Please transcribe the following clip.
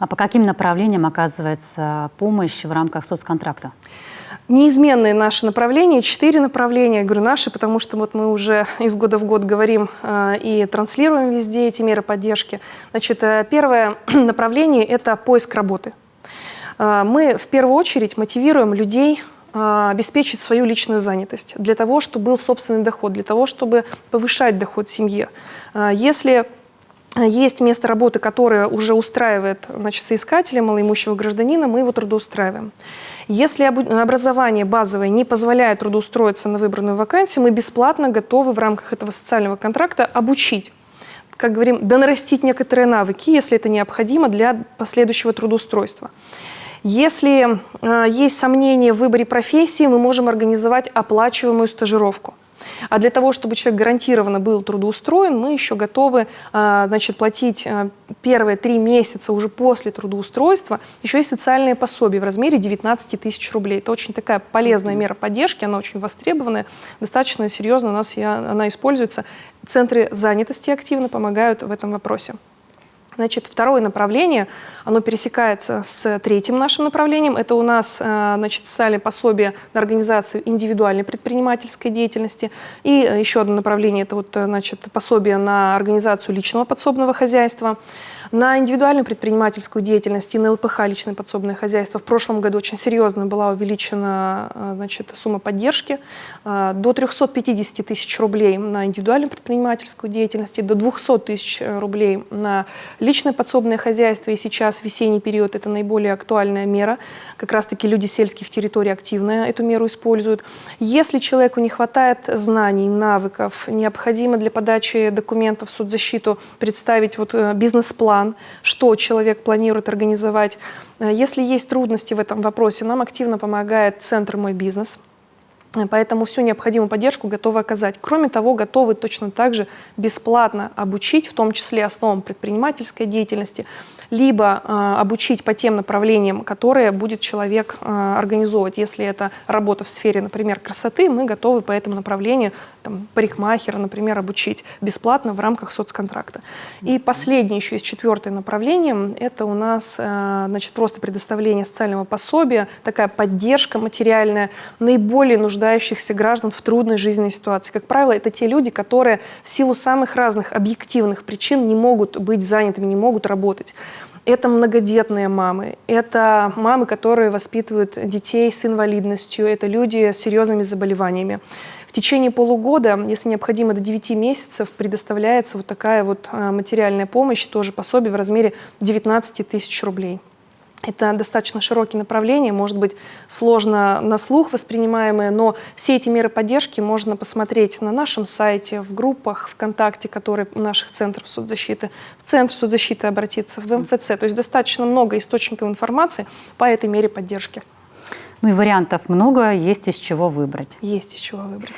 А по каким направлениям оказывается помощь в рамках соцконтракта? Неизменные наши направления, 4 направления, я говорю наши, потому что вот мы уже из года в год говорим и транслируем везде эти меры поддержки. Значит, первое направление – это поиск работы. Мы в первую очередь мотивируем людей обеспечить свою личную занятость для того, чтобы был собственный доход, для того, чтобы повышать доход семье. Если есть место работы, которое уже устраивает, значит, соискателя, малоимущего гражданина, мы его трудоустраиваем. Если образование базовое не позволяет трудоустроиться на выбранную вакансию, мы бесплатно готовы в рамках этого социального контракта обучить, как говорим, донарастить некоторые навыки, если это необходимо для последующего трудоустройства. Если есть сомнения в выборе профессии, мы можем организовать оплачиваемую стажировку. А для того, чтобы человек гарантированно был трудоустроен, мы еще готовы, значит, платить первые 3 месяца уже после трудоустройства еще и социальные пособия в размере 19 тысяч рублей. Это очень такая полезная мера поддержки, она очень востребованная, достаточно серьезно у нас она используется. Центры занятости активно помогают в этом вопросе. Значит, второе направление, оно пересекается с третьим нашим направлением. Это у нас, значит, социальные пособия на организацию индивидуальной предпринимательской деятельности. И еще одно направление, это вот, значит, пособие на организацию личного подсобного хозяйства. На индивидуальную предпринимательскую деятельность и на ЛПХ, личное подсобное хозяйство, в прошлом году очень серьезно была увеличена, значит, сумма поддержки до 350 тысяч рублей на индивидуальную предпринимательскую деятельность, и до 200 тысяч рублей на личное подсобное хозяйство. И сейчас в весенний период это наиболее актуальная мера. Как раз-таки люди сельских территорий активно эту меру используют. Если человеку не хватает знаний, навыков, необходимо для подачи документов в соцзащиту представить вот бизнес-план, что человек планирует организовать. Если есть трудности в этом вопросе, нам активно помогает Центр «Мой бизнес». Поэтому всю необходимую поддержку готовы оказать. Кроме того, готовы точно так же бесплатно обучить, в том числе основам предпринимательской деятельности, либо обучить по тем направлениям, которые будет человек организовывать. Если это работа в сфере, например, красоты, мы готовы по этому направлению, там, парикмахера, например, обучить бесплатно в рамках соцконтракта. И последнее, еще есть 4-е направление, это у нас, значит, просто предоставление социального пособия, такая поддержка материальная наиболее нуждающихся граждан в трудной жизненной ситуации. Как правило, это те люди, которые в силу самых разных объективных причин не могут быть занятыми, не могут работать. Это многодетные мамы, это мамы, которые воспитывают детей с инвалидностью, это люди с серьезными заболеваниями. В течение полугода, если необходимо до 9 месяцев, предоставляется вот такая вот материальная помощь, тоже пособие в размере 19 тысяч рублей. Это достаточно широкие направления, может быть, сложно на слух воспринимаемые, но все эти меры поддержки можно посмотреть на нашем сайте, в группах ВКонтакте, которые у наших центров соцзащиты, в Центр соцзащиты обратиться, в МФЦ. То есть достаточно много источников информации по этой мере поддержки. Ну и вариантов много, есть из чего выбрать. Есть из чего выбрать.